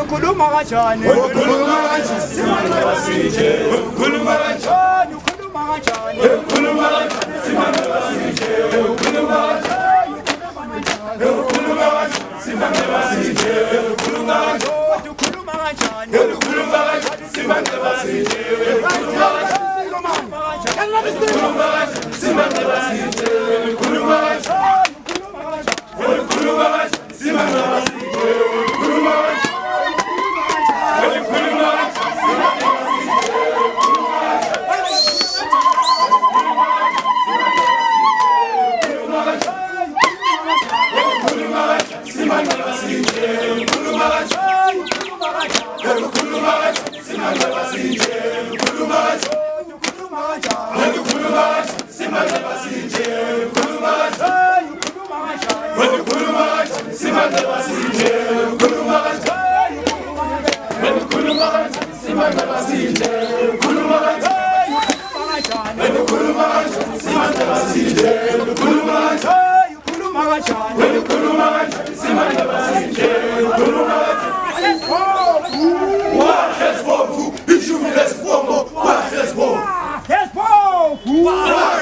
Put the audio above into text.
Khuluma kanjani khuluma kanjani simanje basije khuluma kanjani khuluma kanjani khuluma kanjani simanje basije khuluma kanjani khuluma kanjani simanje basije khuluma kanjani khuluma kanjani khuluma kanjani simanje basije khuluma kanjani simanje basije khuluma kanjani simanje basije Wow!